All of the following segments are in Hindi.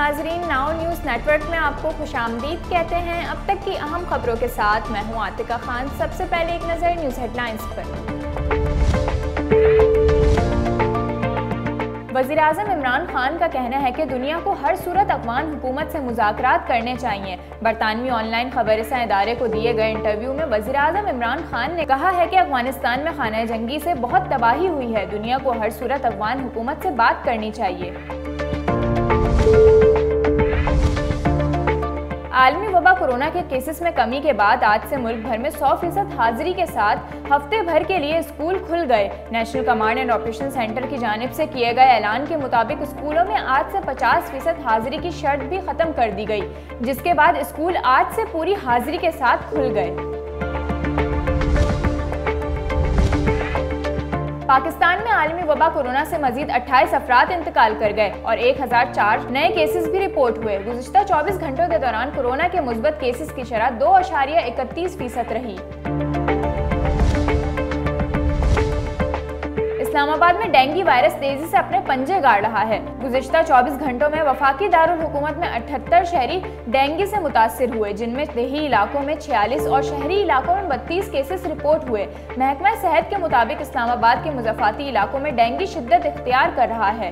नाजरीन, नाउ न्यूज़ नेटवर्क में आपको खुशामदीद कहते हैं। अब तक की अहम खबरों के साथ मैं हूं आतिका खान। सबसे पहले एक नज़र न्यूज़ हेडलाइंस पर। वज़ीर-ए-आज़म इमरान खान का कहना है कि दुनिया को हर सूरत अफ़गान हुकूमत से मुज़ाकरात करने चाहिए। बरतानवी ऑनलाइन खबररसा इदारे को दिए गए इंटरव्यू में वज़ीर-ए-आज़म इमरान खान ने कहा है कि अफ़गानिस्तान में खाना जंगी से बहुत तबाही हुई है। दुनिया को हर सूरत अफ़गान हुकूमत से बात करनी चाहिए। आलमी वबा कोरोना के केसेस में कमी के बाद आज से मुल्क भर में 100% हाजिरी के साथ हफ्ते भर के लिए स्कूल खुल गए। National command and operation centre की जानिब से किए गए ऐलान के मुताबिक स्कूलों में आज से 50% हाजिरी की शर्त भी खत्म कर दी गई, जिसके बाद स्कूल आज से पूरी हाजिरी के साथ खुल गए। पाकिस्तान में आलमी वबा कोरोना से मजीद 28 अफराद इंतकाल कर गए और 1004 नए केसेस भी रिपोर्ट हुए। गुज़िश्ता 24 घंटों के दौरान कोरोना के मुस्बत केसेस की शरह 2.31% रही। इस्लामाबाद में डेंगू वायरस तेजी से अपने पंजे गाड़ रहा है। गुज़िश्ता 24 घंटों में वफाकी दारुल हुकूमत में 78 शहरी डेंगू से मुतासिर हुए, जिनमें देही इलाकों में 46 और शहरी इलाकों में 32 केसेस रिपोर्ट हुए। महकमा सेहत के मुताबिक इस्लामाबाद के मुज़फ़ाती इलाकों में डेंगू शिद्दत इख्तियार कर रहा है।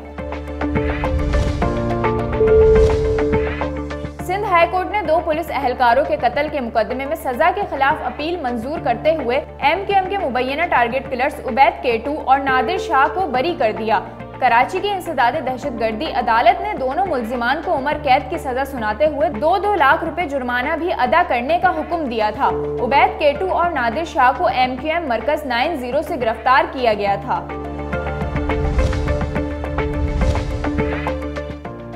सिंध हाई कोर्ट ने 2 पुलिस एहलकारों के कत्ल के मुकदमे में सजा के खिलाफ अपील मंजूर करते हुए MQM के मुबैना टारगेट किलर्स उबैद केटू और नादिर शाह को बरी कर दिया। कराची की इंसदादे दहशतगर्दी अदालत ने दोनों मुल्जिमान को उम्र कैद की सजा सुनाते हुए 2-2 लाख रुपए जुर्माना भी अदा करने का हुक्म दिया था। उबैद केटू और नादिर शाह को MQM मरकज 90 से गिरफ्तार किया गया था।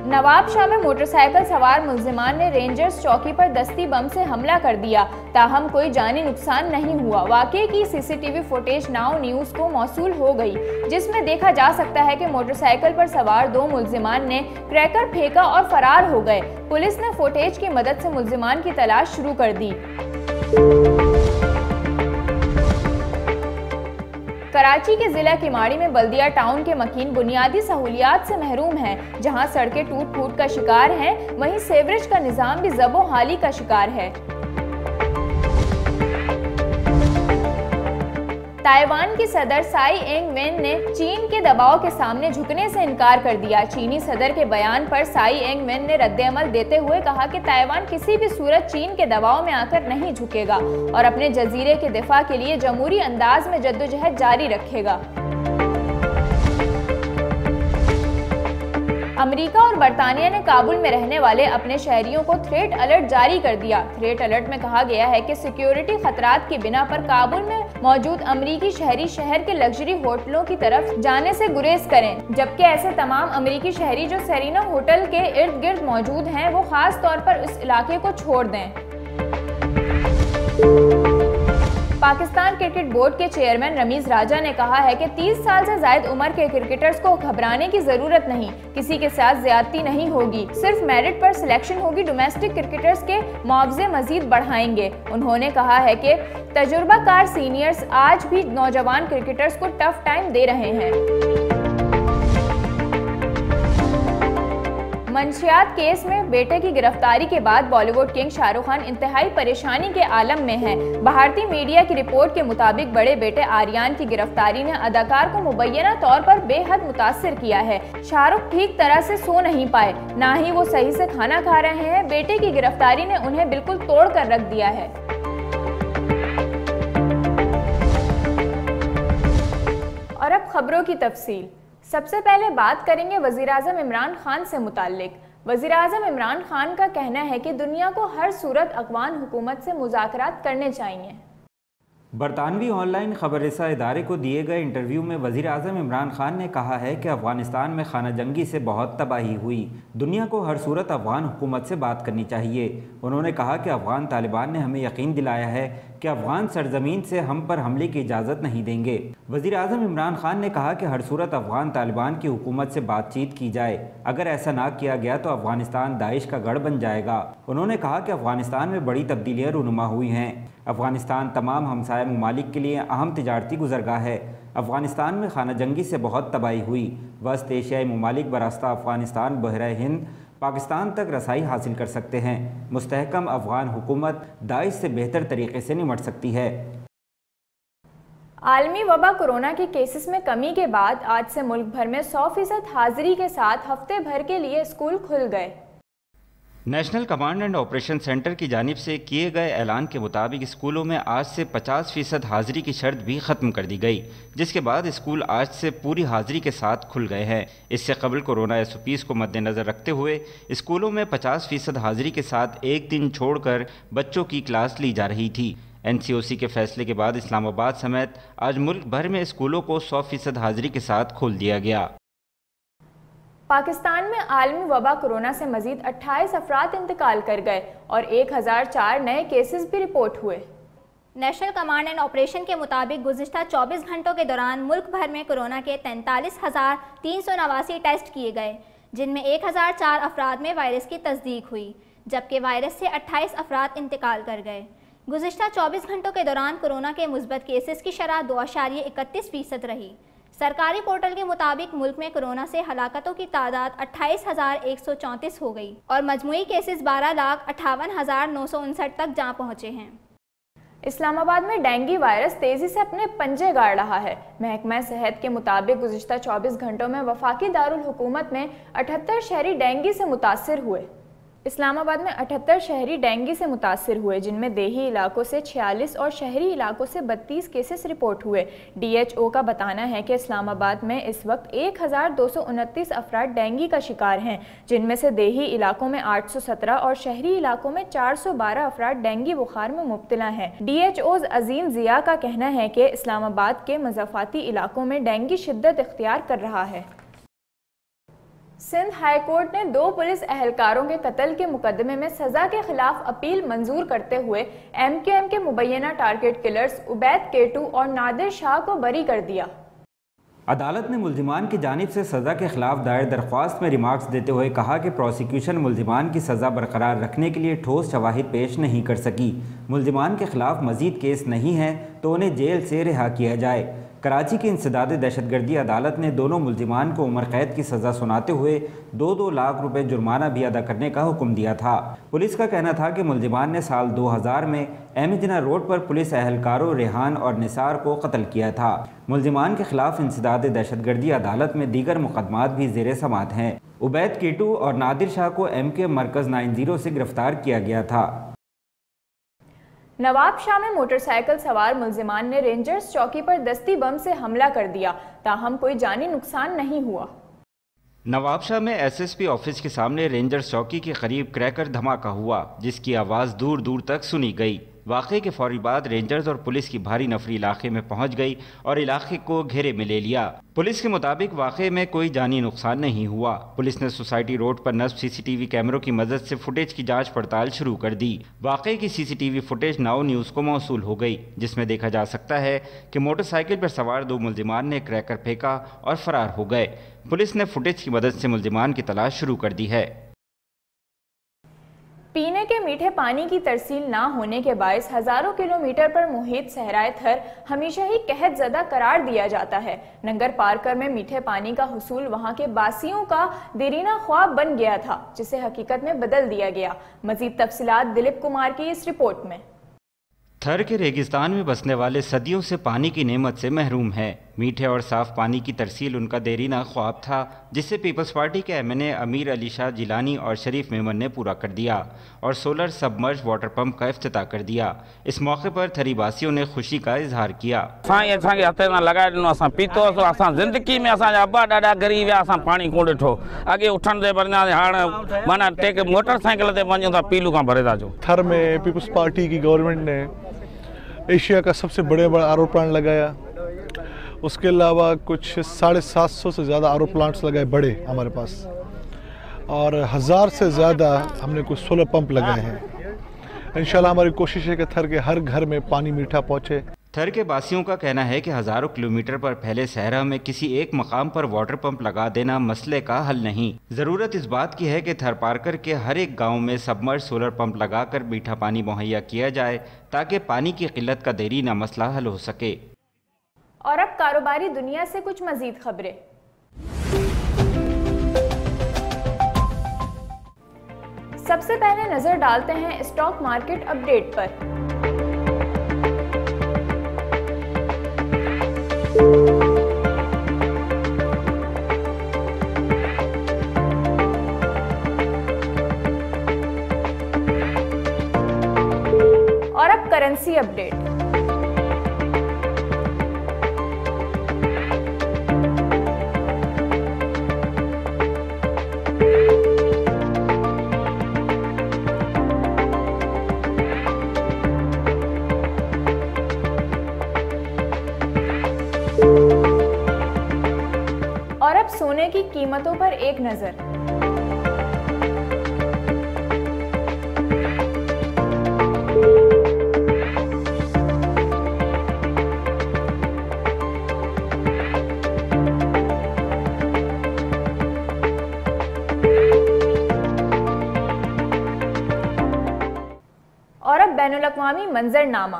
नवाबशाह में मोटरसाइकिल सवार मुल्जिमान ने रेंजर्स चौकी पर दस्ती बम से हमला कर दिया, ताहम कोई जानी नुकसान नहीं हुआ। वाक़े की CCTV फुटेज नाउ न्यूज़ को मौसूल हो गई, जिसमें देखा जा सकता है कि मोटरसाइकिल पर सवार 2 मुल्जिमान ने क्रैकर फेंका और फरार हो गए। पुलिस ने फुटेज की मदद से मुल्जिमान की तलाश शुरू कर दी। कराची के जिला किमाड़ी में बल्दिया टाउन के मकीन बुनियादी सहूलियात से महरूम हैं। जहां सड़कें टूट फूट का शिकार हैं, वहीं सीवरेज का निज़ाम भी ज़बो-हाली का शिकार है। ताइवान की सदर साई एंग वेन ने चीन के दबाव के सामने झुकने से इनकार कर दिया। चीनी सदर के बयान पर साई एंग वेन ने रद्द-ए-अमल देते हुए कहा कि ताइवान किसी भी सूरत चीन के दबाव में आकर नहीं झुकेगा और अपने जजीरे के दिफा के लिए जमहूरी अंदाज में जद्दोजहद जारी रखेगा। अमेरिका और बरतानिया ने काबुल में रहने वाले अपने शहरियों को थ्रेट अलर्ट जारी कर दिया। थ्रेट अलर्ट में कहा गया है कि सिक्योरिटी खतरात की बिना पर काबुल में मौजूद अमेरिकी शहरी शहर के लग्जरी होटलों की तरफ जाने से गुरेज करें, जबकि ऐसे तमाम अमेरिकी शहरी जो सेरेना होटल के इर्द गिर्द मौजूद हैं, वो खास तौर पर इस इलाके को छोड़ दें। पाकिस्तान क्रिकेट बोर्ड के चेयरमैन रमीज राजा ने कहा है कि 30 साल से ज्यादा उम्र के क्रिकेटर्स को घबराने की जरूरत नहीं, किसी के साथ ज्यादती नहीं होगी, सिर्फ मेरिट पर सिलेक्शन होगी। डोमेस्टिक क्रिकेटर्स के मुआवजे मजीद बढ़ाएंगे। उन्होंने कहा है कि तजुर्बाकार सीनियर्स आज भी नौजवान क्रिकेटर्स को टफ टाइम दे रहे हैं। मंशियात केस में बेटे की गिरफ्तारी के बाद बॉलीवुड किंग शाहरुख खान इंतहाई परेशानी के आलम में हैं। भारतीय मीडिया की रिपोर्ट के मुताबिक बड़े बेटे आर्यन की गिरफ्तारी ने अदाकार को मुबैना तौर पर बेहद मुतासिर किया है। शाहरुख ठीक तरह से सो नहीं पाए, ना ही वो सही से खाना खा रहे हैं। बेटे की गिरफ्तारी ने उन्हें बिल्कुल तोड़ कर रख दिया है। और अब खबरों की तफसील। सबसे पहले बात करेंगे वज़ीर-ए-आज़म इमरान खान से मुताल्लिक। वज़ीर-ए-आज़म इमरान खान का कहना है कि दुनिया को हर सूरत अफ़गान हुकूमत से मुज़ाकरात करने चाहिए। बरतानवी ऑनलाइन खबररसा इदारे को दिए गए इंटरव्यू में वज़ीर-ए-आज़म इमरान खान ने कहा है कि अफ़गानिस्तान में खाना जंगी से बहुत तबाही हुई, दुनिया को हर सूरत अफ़गान हुकूमत से बात करनी चाहिए। उन्होंने कहा कि अफ़गान तालिबान ने हमें यकीन दिलाया है कि अफ़गान सरजमीन से हम पर हमले की इजाज़त नहीं देंगे। वज़ीर-ए-आज़म इमरान खान ने कहा कि हर सूरत अफ़गान तालिबान की हुकूमत से बातचीत की जाए, अगर ऐसा ना किया गया तो अफ़गानिस्तान दाइश का गढ़ बन जाएगा। उन्होंने कहा कि अफ़गानिस्तान में बड़ी तब्दीलियाँ रूनुमा हुई हैं। अफ़गानिस्तान तमाम हमसाया ममालिक के लिए अहम तिजारती गुज़रगाह है। अफ़गानिस्तान में खाना जंगी से बहुत तबाही हुई। वस्त एशियाई ममालिक बरास्ता अफ़गानिस्तान, बहरा हिंद, पाकिस्तान तक रसाई हासिल कर सकते हैं। मुस्तहकम अफगान हुकूमत दाइश से बेहतर तरीके से निमट सकती है। आलमी वबा कोरोना के केसेस में कमी के बाद आज से मुल्क भर में 100% हाजिरी के साथ हफ्ते भर के लिए स्कूल खुल गए। National command and operation centre की जानिब से किए गए ऐलान के मुताबिक स्कूलों में आज से 50% हाजिरी की शर्त भी ख़त्म कर दी गई, जिसके बाद स्कूल आज से पूरी हाजिरी के साथ खुल गए हैं। इससे कबल कोरोना SOPs को मद्देनज़र रखते हुए स्कूलों में 50% हाजिरी के साथ एक दिन छोड़कर बच्चों की क्लास ली जा रही थी। NCOC के फैसले के बाद इस्लामाबाद समेत आज मुल्क भर में स्कूलों को 100% हाजिरी के साथ खोल दिया गया। पाकिस्तान में आलमी वबा कोरोना से मजीद 28 अफराद इंतकाल कर गए और 1004 नए केसेस भी रिपोर्ट हुए। नेशनल कमांड एंड ऑपरेशन के मुताबिक गुज़िश्ता 24 घंटों के दौरान मुल्क भर में कोरोना के 43,389 टेस्ट किए गए, जिनमें 1004 अफराद में वायरस की तस्दीक हुई, जबकि वायरस से 28 अफराद इंतकाल कर गए। गुज़िश्ता 24 घंटों के दौरान कोरोना के मुस्बत केसेस की शरह 2.31% रही। सरकारी पोर्टल के मुताबिक मुल्क में कोरोना से हलाकतों की तादाद 28,134 हो गई और मजमूई केसेस 12,58,959 तक जा पहुँचे हैं। इस्लामाबाद में डेंगू वायरस तेजी से अपने पंजे गाड़ रहा है। महकमा सेहत के मुताबिक गुज़िश्ता 24 घंटों में वफाकी दारुल हुकूमत में 78 शहरी डेंगू से मुतासिर हुए। इस्लामाबाद में 78 शहरी डेंगू से मुतासिर हुए, जिनमें देही इलाकों से 46 और शहरी इलाकों से 32 केसेस रिपोर्ट हुए। DHO का बताना है कि इस्लामाबाद में इस वक्त 1229 अफराद डेंगू का शिकार हैं, जिनमें से देही इलाकों में 817 और शहरी इलाकों में 412 अफराद डेंगू बुखार में मुब्तला हैं। DHO अजीम ज़िया का कहना है कि इस्लामाबाद के मज़ाफ़ाती इलाकों में डेंगू शिद्दत इख्तियार कर रहा है। सिंध हाई कोर्ट ने 2 पुलिस एहलकारों के कत्ल के मुकदमे में सजा के खिलाफ अपील मंजूर करते हुए MQM के मुबैना टारगेट किलर्स उबैद केटू और नादिर शाह को बरी कर दिया। अदालत ने मुल्जिमान की जानिब से सज़ा के खिलाफ दायर दरख्वास्त में रिमार्क्स देते हुए कहा कि प्रोसिक्यूशन मुल्जिमान की सज़ा बरकरार रखने के लिए ठोस शवाहिद पेश नहीं कर सकी। मुल्जिमान के खिलाफ मजीद केस नहीं है तो उन्हें जेल से रिहा किया जाए। कराची की इंसदादे दहशतगर्दी अदालत ने दोनों मुल्जिमान को उम्र कैद की सज़ा सुनाते हुए 2-2 लाख रुपए जुर्माना भी अदा करने का हुक्म दिया था। पुलिस का कहना था कि मुल्जिमान ने साल 2000 में एमिजना रोड पर पुलिस एहलकारों रेहान और निसार को कत्ल किया था। मुल्जिमान के खिलाफ इंसदादे दहशतगर्दी अदालत में दीगर मुकदमात भी ज़ेरे समात हैं। उबैद केटू और नादिर शाह को MQM मरकज़ 90 से गिरफ्तार किया गया था। नवाब शाह में मोटरसाइकिल सवार मुल्जिमान ने रेंजर्स चौकी पर दस्ती बम से हमला कर दिया, ताहम कोई जानी नुकसान नहीं हुआ। नवाब शाह में SSP ऑफिस के सामने रेंजर्स चौकी के करीब क्रैकर धमाका हुआ, जिसकी आवाज़ दूर दूर तक सुनी गई। वाक़े के फौरी बाद रेंजर्स और पुलिस की भारी नफरी इलाके में पहुंच गई और इलाके को घेरे में ले लिया। पुलिस के मुताबिक वाक़े में कोई जानी नुकसान नहीं हुआ। पुलिस ने सोसाइटी रोड पर नस्ब CCTV कैमरों की मदद से फुटेज की जांच पड़ताल शुरू कर दी। वाक़े की CCTV फुटेज नाउ न्यूज़ को मौसूल हो गई, जिसमें देखा जा सकता है कि मोटरसाइकिल पर सवार 2 मुल्जिमान ने क्रैकर फेंका और फरार हो गए। पुलिस ने फुटेज की मदद से मुल्जिमान की तलाश शुरू कर दी है। पीने के मीठे पानी की तरसील ना होने के बायस हजारों किलोमीटर पर मुहित सहराए थर हमेशा ही कहत ज़दा करार दिया जाता है। नंगर पारकर में मीठे पानी का हुसूल वहां के बासियों का देरीना ख्वाब बन गया था, जिसे हकीकत में बदल दिया गया। मजीद तफसीलात दिलीप कुमार की इस रिपोर्ट में। थर के रेगिस्तान में बसने वाले सदियों से पानी की नेमत से महरूम हैं। मीठे और साफ पानी की तरसील उनका देरीना ख्वाब था, जिसे पीपल्स पार्टी के MNA अमीर अली शाह जिलानी और शरीफ मेमन ने पूरा कर दिया और सोलर सबमर्ज वाटर पंप का इफ्तिताह कर दिया। इस मौके पर थरीवासियों ने खुशी का इजहार किया। जिंदगी में अब्बा ॾाढा गरीब पानी को ॾिठो, अॻे उठण जे बरना हाणे माना मोटरसाइकिल ते वञूं था पीलू खां भरे था। थर में पीपल्स पार्टी की गवर्नमेंट ने एशिया का सबसे बड़ा RO प्लांट लगाया। उसके अलावा कुछ 750 से ज़्यादा RO प्लांट्स लगाए बड़े हमारे पास, और 1000 से ज़्यादा हमने कुछ सोलर पंप लगाए हैं। इंशाल्लाह हमारी कोशिश है कि थर के हर घर में पानी मीठा पहुँचे। थर के बासियों का कहना है कि हज़ारों किलोमीटर पर फैले सहरा में किसी एक मकाम पर वाटर पंप लगा देना मसले का हल नहीं। ज़रूरत इस बात की है कि थर पारकर के हर एक गांव में सबमर्ज सोलर पंप लगाकर मीठा पानी मुहैया किया जाए, ताकि पानी की किल्लत का देरीना मसला हल हो सके। और अब कारोबारी दुनिया से कुछ मजीद खबरें। सबसे पहले नजर डालते हैं स्टॉक मार्केट अपडेट पर। और अब करेंसी अपडेट। और अब सोने की कीमतों पर एक नजर। और अब बैनुल-अक़वामी मंजरनामा।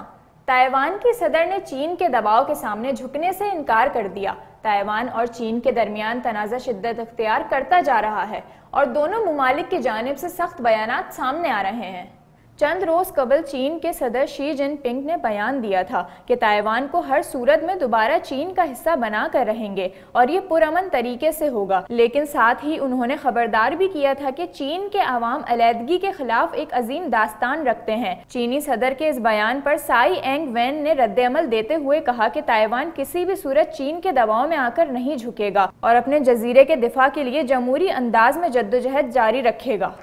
ताइवान की सदर ने चीन के दबाव के सामने झुकने से इनकार कर दिया। ताइवान और चीन के दरमियान तनाज़ा शिद्दत अख्तियार करता जा रहा है और दोनों ममालिक की जानिब से सख्त बयानात सामने आ रहे हैं। चंद रोज कबल चीन के सदर शी जिनपिंग ने बयान दिया था कि ताइवान को हर सूरत में दोबारा चीन का हिस्सा बना कर रहेंगे और ये पुरअमन तरीके से होगा, लेकिन साथ ही उन्होंने खबरदार भी किया था कि चीन के अवाम अलैदगी के खिलाफ एक अजीम दास्तान रखते हैं। चीनी सदर के इस बयान पर साई एंग वैन ने रद्द-ए-अमल देते हुए कहा कि ताइवान किसी भी सूरत चीन के दबाव में आकर नहीं झुकेगा और अपने जजीरे के दिफा के लिए जमहूरी अंदाज में जद्दोजहद जारी रखेगा।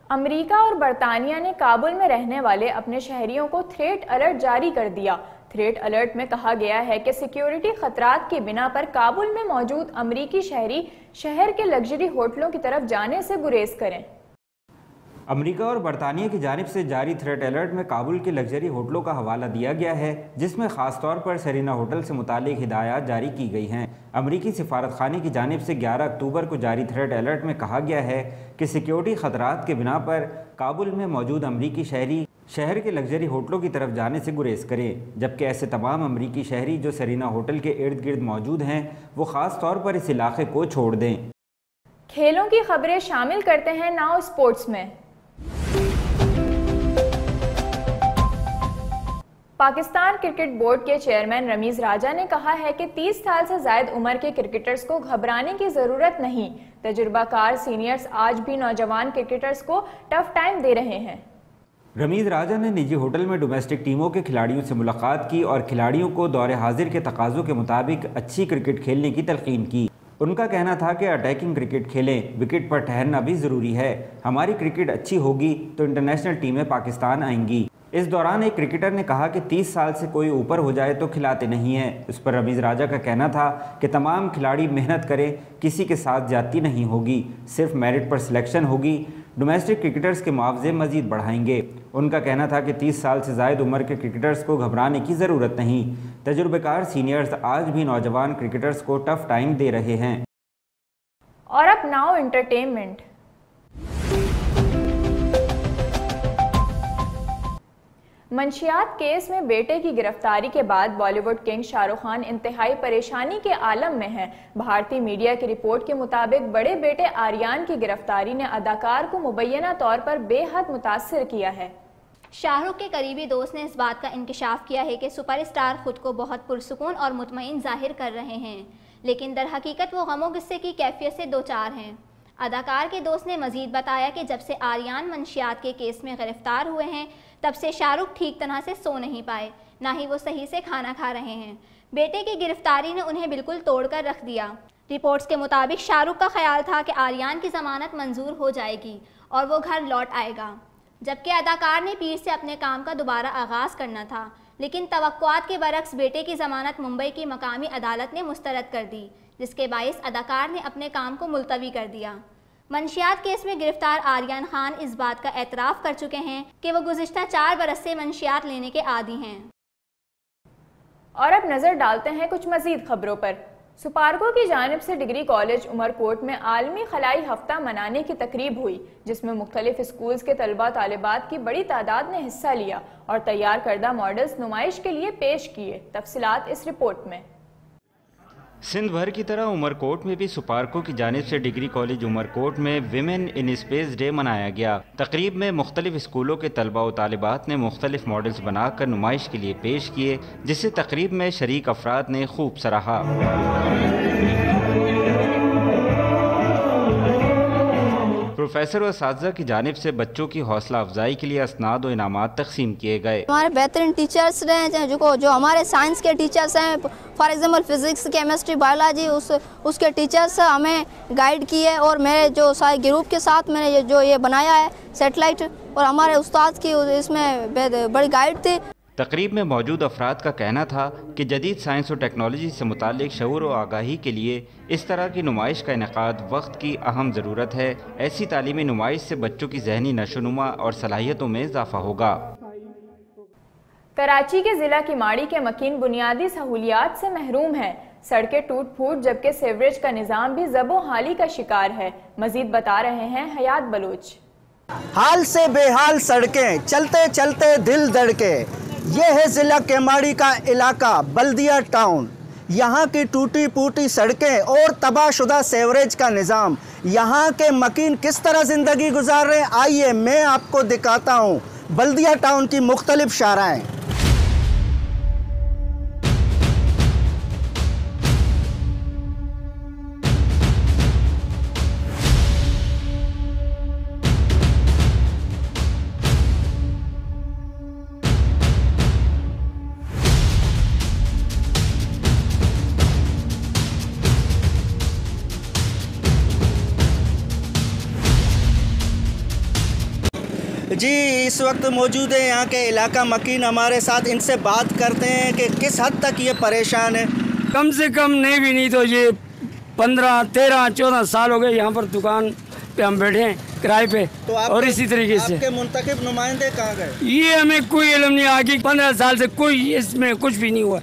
अमेरिका और बरतानिया ने काबुल में रहने वाले अपने शहरियों को थ्रेट अलर्ट जारी कर दिया। थ्रेट अलर्ट में कहा गया है कि सिक्योरिटी खतरात की बिना पर काबुल में मौजूद अमेरिकी शहरी शहर के लग्जरी होटलों की तरफ जाने से गुरेज करें। अमेरिका और बरतानिया की जानिब से जारी थ्रेट अलर्ट में काबुल के लग्जरी होटलों का हवाला दिया गया है, जिसमें ख़ास तौर पर सेरेना होटल से मुतालिक हिदायत जारी की गई हैं। अमेरिकी सिफारतखाने की जानिब से 11 अक्टूबर को जारी थ्रेट अलर्ट में कहा गया है कि सिक्योरिटी खतरात के बिना पर काबुल में मौजूद अमेरिकी शहरी शहर के लग्जरी होटलों की तरफ जाने से गुरेज करें, जबकि ऐसे तमाम अमेरिकी शहरी जो सेरेना होटल के इर्द गिर्द मौजूद हैं वो ख़ास तौर पर इस इलाके को छोड़ दें। खेलों की खबरें शामिल करते हैं नाउ स्पोर्ट्स में। पाकिस्तान क्रिकेट बोर्ड के चेयरमैन रमीज राजा ने कहा है कि 30 साल से ज्यादा उम्र के क्रिकेटर्स को घबराने की जरूरत नहीं। तजुर्बाकार सीनियर्स आज भी नौजवान क्रिकेटर्स को टफ टाइम दे रहे हैं। रमीज राजा ने निजी होटल में डोमेस्टिक टीमों के खिलाड़ियों से मुलाकात की और खिलाड़ियों को दौरे हाजिर के तकाज़ों के मुताबिक अच्छी क्रिकेट खेलने की तलकीन की। उनका कहना था कि अटैकिंग क्रिकेट खेलें, विकेट पर ठहरना भी ज़रूरी है। हमारी क्रिकेट अच्छी होगी तो इंटरनेशनल टीमें पाकिस्तान आएंगी। इस दौरान एक क्रिकेटर ने कहा कि 30 साल से कोई ऊपर हो जाए तो खिलाते नहीं हैं। उस पर रमीज राजा का कहना था कि तमाम खिलाड़ी मेहनत करें, किसी के साथ ज्यादती नहीं होगी, सिर्फ मेरिट पर सिलेक्शन होगी। डोमेस्टिक क्रिकेटर्स के मुआवजे मजीद बढ़ाएंगे। उनका कहना था कि 30 साल से ज़ायद उम्र के क्रिकेटर्स को घबराने की ज़रूरत नहीं। तजुर्बेकार सीनियर्स आज भी नौजवान क्रिकेटर्स को टफ टाइम दे रहे हैं। और अब नाउ एंटरटेनमेंट। मंशियात केस में बेटे की गिरफ्तारी के बाद बॉलीवुड किंग शाहरुख खान इंतहाई परेशानी के आलम में हैं। भारतीय मीडिया की रिपोर्ट के मुताबिक बड़े बेटे आर्यन की गिरफ्तारी ने अदाकार को मुबैना तौर पर बेहद मुतासिर किया है। शाहरुख के करीबी दोस्त ने इस बात का इंकशाफ किया है कि सुपरस्टार खुद को बहुत पुरसुकून और मुतमईन जाहिर कर रहे हैं, लेकिन दर हकीकत वो गमो गुस्से की कैफियत से दो चार हैं। अदाकार के दोस्त ने मजीद बताया कि जब से आर्यन मंशियात के केस में गिरफ्तार हुए हैं तब से शाहरुख ठीक तरह से सो नहीं पाए, ना ही वो सही से खाना खा रहे हैं। बेटे की गिरफ्तारी ने उन्हें बिल्कुल तोड़कर रख दिया। रिपोर्ट्स के मुताबिक शाहरुख का ख्याल था कि आर्यन की ज़मानत मंजूर हो जाएगी और वो घर लौट आएगा, जबकि अदाकार ने पीर से अपने काम का दोबारा आगाज़ करना था। लेकिन तवक्कुआत के बरक्स बेटे की ज़मानत मुंबई की मकामी अदालत ने मुस्तरद कर दी, जिसके बाइस अदाकार ने अपने काम को मुलतवी कर दिया। मंशियात केस में गिरफ्तार आर्यन खान इस बात का एतराफ़ कर चुके हैं कि वो गुज़िश्ता 4 बरस से मंशियात लेने के आदी हैं। और अब नज़र डालते हैं कुछ मज़ीद खबरों पर। सुपारको की जानिब से डिग्री कॉलेज उमरकोट में आलमी खलाई हफ्ता मनाने की तकरीब हुई, जिसमें मुख्तलिफ स्कूल्स के तलबा तालिबात की बड़ी तादाद ने हिस्सा लिया और तैयार करदा मॉडल्स नुमाइश के लिए पेश किए। तफसीलात इस रिपोर्ट में। सिंध भर की तरह उमरकोट में भी सुपारको की जानिब से डिग्री कॉलेज उमरकोट में विमेन इन स्पेस डे मनाया गया। तकरीब में मुख्तलिफ स्कूलों के तलबा और तालिबात ने मुख्तलिफ मॉडल्स बनाकर नुमाइश के लिए पेश किए, जिसे तकरीब में शरीक अफराद ने खूब सराहा। प्रोफेसर और असातिज़ा की जानिब से बच्चों की हौसला अफजाई के लिए असनाद और इनामात तकसीम किए गए। हमारे बेहतरीन टीचर्स रहे जो हमारे साइंस के टीचर्स हैं, for example physics, chemistry, biology, उसके टीचर्स हमें गाइड किए और मेरे जो सारे ग्रुप के साथ मैंने जो ये बनाया है सैटेलाइट, और हमारे उस्ताद की इसमें बड़ी गाइड थी। तकरीब में मौजूद अफराद का कहना था कि जदीद साइंस और टेक्नोलॉजी से मुतालिक शऊर और आगाही के लिए इस तरह की नुमाइश का इनेकाद वक्त की अहम ज़रूरत है। ऐसी तालीमी नुमाइश से बच्चों की जहनी नशोनुमा और सलाहियतों में इजाफा होगा। कराची के ज़िला किमाड़ी के मकीन बुनियादी सहूलियात से महरूम है। सड़कें टूट फूट जबकि सीवरेज का निज़ाम भी ज़बो हाली का शिकार है। मजीद बता रहे हैं हयात बलोच। हाल से बेहाल सड़कें, चलते चलते दिल धड़के। ये है ज़िला केमाड़ी का इलाका बल्दिया टाउन। यहाँ की टूटी फूटी सड़कें और तबाहशुदा सीवरेज का निज़ाम, यहाँ के मकीन किस तरह ज़िंदगी गुजार रहे हैं, आइए मैं आपको दिखाता हूँ बल्दिया टाउन की मुख्तलिफ शाराएँ। जी इस वक्त मौजूद है यहाँ के इलाका मकीन हमारे साथ, इनसे बात करते हैं कि किस हद तक ये परेशान है। कम से कम नहीं तो ये 15, 13, 14 साल हो गए यहाँ पर दुकान पे हम बैठे हैं किराए पे। तो और इसी तरीके से आपके मुंतखब नुमाइंदे कहाँ गए? ये हमें कोई इल्म नहीं, आगे 15 साल से कोई इसमें कुछ भी नहीं हुआ।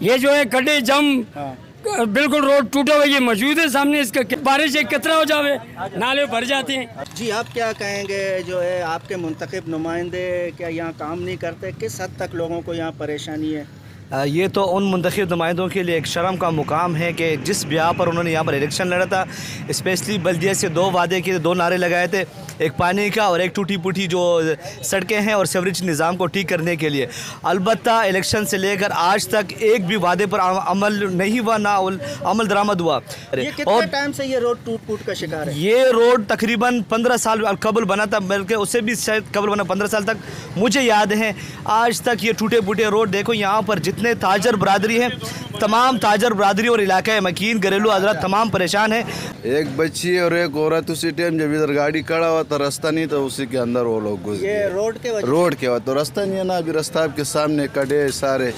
ये जो है खड्डे जम बिल्कुल रोड टूटा हुआ ये मौजूद है सामने, इसका बारिश एक कितना हो जावे नाले भर जाते हैं। जी आप क्या कहेंगे, जो है आपके मुंतखब नुमाइंदे क्या यहाँ काम नहीं करते, किस हद तक लोगों को यहाँ परेशानी है? ये तो उन मुंतखब नुमाइंदों के लिए एक शर्म का मुकाम है कि जिस ब्याह पर उन्होंने यहाँ पर इलेक्शन लड़ा था, स्पेशली बल्दिया से 2 वादे किए, 2 नारे लगाए थे, एक पानी का और एक टूटी फूटी जो सड़कें हैं और सीवरेज निज़ाम को ठीक करने के लिए। अलबत्ता इलेक्शन से लेकर आज तक एक भी वादे पर अमल नहीं हुआ, ना अमल दरामद हुआ। ये कितने टाइम से ये रोड टूट फूट का शिकार है? ये रोड तकरीबन 15 साल कबल बना था, बल्कि उससे भी शायद कबल बना 15 साल तक मुझे याद है। आज तक ये टूटे फूटे रोड देखो, यहाँ पर जितने ताजर बरादरी हैं, तमाम ताजर बरादरी और इलाका मकीन घरेलू हजरात तमाम परेशान हैं। एक बच्ची और एक औरत उसी टाइम जब इधर गाड़ी खड़ा हुआ तो रास्ता नहीं, तो उसी के अंदर वो लोग घुस गए। रोड के वजह तो रास्ता नहीं है ना, अभी रास्ता आपके सामने कड़े सारे,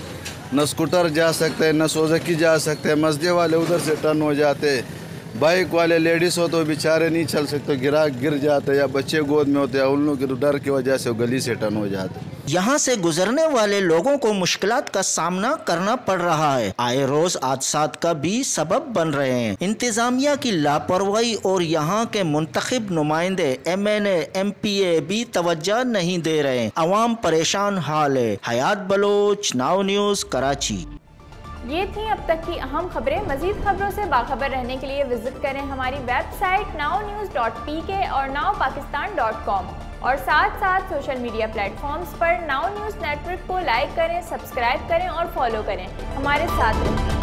न स्कूटर जा सकते हैं, न सोजकी जा सकते हैं, मस्जिद वाले उधर से टर्न हो जाते, बाइक वाले लेडीज़ हो तो बेचारे नहीं चल सकते, गिर जाते, या बच्चे गोद में होते हैं, उन लोगों के डर की वजह से गली से टर्न हो जाते। यहाँ से गुजरने वाले लोगों को मुश्किलात का सामना करना पड़ रहा है, आए रोज हादसात का भी सबब बन रहे हैं। इंतजामिया की लापरवाही और यहाँ के मुंतखब नुमाइंदे MNA MPA भी तवज्जो नहीं दे रहे, अवाम परेशान हाल है। हयात बलोच, नाउ न्यूज़, कराची। ये थी अब तक की अहम खबरें। मजीद खबरों से बाखबर रहने के लिए विजिट करें हमारी वेबसाइट nownews.pk और nowpakistan.com और साथ साथ सोशल मीडिया प्लेटफॉर्म्स पर नाउ न्यूज़ नेटवर्क को लाइक करें, सब्सक्राइब करें और फॉलो करें। हमारे साथ रहें।